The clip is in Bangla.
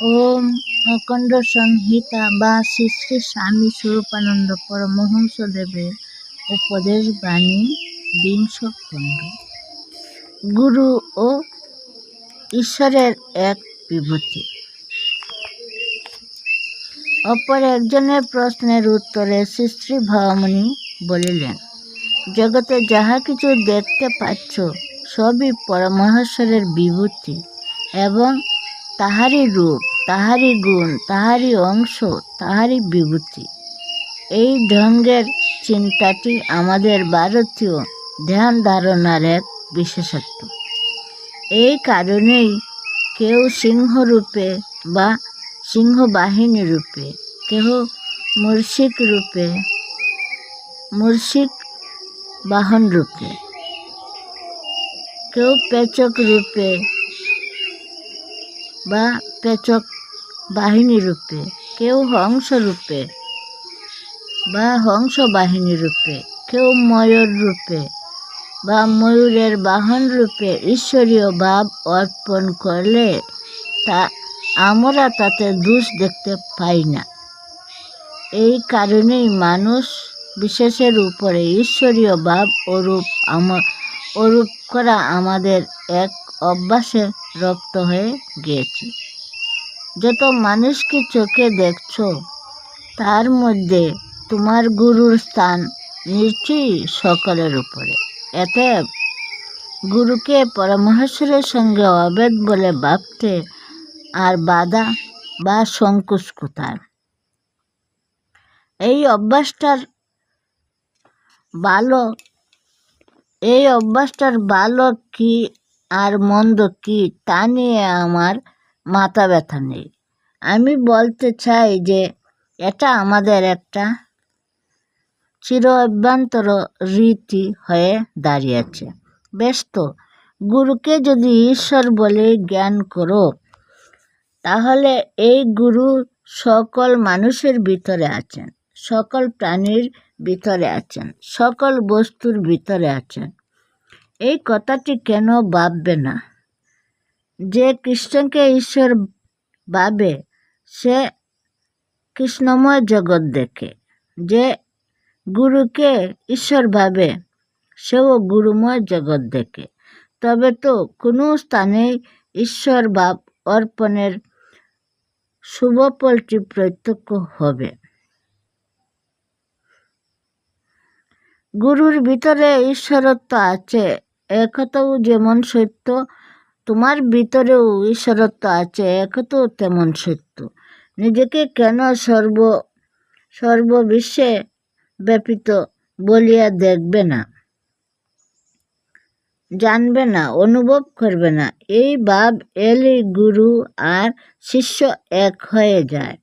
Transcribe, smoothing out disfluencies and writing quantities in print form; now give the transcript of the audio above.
ওম অখণ্ড সংহিতা বা শ্রী শ্রী স্বামী স্বরূপানন্দ পরমহংসদেবের উপদেশ বাণী 20 খণ্ড। গুরু ও ঈশ্বরের এক বিভূতি। অপর একজনের প্রশ্নের উত্তরে শ্রী শ্রী ভবামুনি বলিলেন, জগতে যাহা কিছু দেখতে পাচ্ছ সবই পরমেশ্বরের বিভূতি এবং তাহারই রূপ, তাহারই গুণ, তাহারই অংশ, তাহারই বিভূতি। এই ঢঙ্গের চিন্তাটি আমাদের ভারতীয় ধ্যান ধারণার এক বিশেষত্ব। এই কারণেই কেউ সিংহরূপে বা সিংহবাহিনী রূপে, কেহ মূষিক বাহন রূপে, কেউ পেচক রূপে বা পেচক বাহিনী রূপে, কেউ হংস রূপে বা হংস বাহিনী রূপে, কেউ ময়ূর রূপে বা ময়ূরের বাহন রূপে ঈশ্বরীয় ভাব অর্পণ করলে আমরা তাতে দোষ দেখতে পাই না। এই কারণেই মানুষ বিশেষের উপরে ঈশ্বরীয় ভাব অরূপ করা আমাদের এক অভ্যাসে রপ্ত হয়ে গিয়েছে। যত মানুষকে চোখে দেখছ তার মধ্যে তোমার গুরুর স্থান নিশ্চয়ই সকলের উপরে। এতে গুরুকে পরমেশ্বরের সঙ্গে অভেদ বলে ভাবতে আর বাধা বা সংকোচ কোথায়? এই অভ্যাসটার ভালো কি আর মন্দ কি তা নিয়ে আমার মাথা ব্যথা নেই। আমি বলতে চাই যে এটা আমাদের একটা চির অভ্যন্তর রীতি হয়ে দাঁড়িয়েছে। বেশ তো, গুরুকে যদি ঈশ্বর বলে জ্ঞান করো, তাহলে এই গুরু সকল মানুষের ভিতরে আছেন, সকল প্রাণীর ভিতরে আছেন, সকল বস্তুর ভিতরে আছেন। এই কথাটি কেন ভাববে না? যে কৃষ্ণকে ঈশ্বর ভাবে সে কৃষ্ণময় জগৎ দেখে, যে গুরুকে ঈশ্বর ভাবে সেও গুরুময় জগৎ দেখে। তবে তো কোনো স্থানে ঈশ্বর ভাব অর্পণের শুভ ফলটি প্রত্যক্ষ হবে। গুরুর ভিতরে ঈশ্বরত্ব আছে একথাও যেমন সত্য, তোমার ভিতরেও ঈশ্বরত্ব আছে একথাও তেমন সত্য। নিজেকে কেন সর্ববিশ্বে ব্যাপিত বলিয়া দেখবে না, জানবে না, অনুভব করবে না? এই ভাব এলেই গুরু আর শিষ্য এক হয়ে যায়।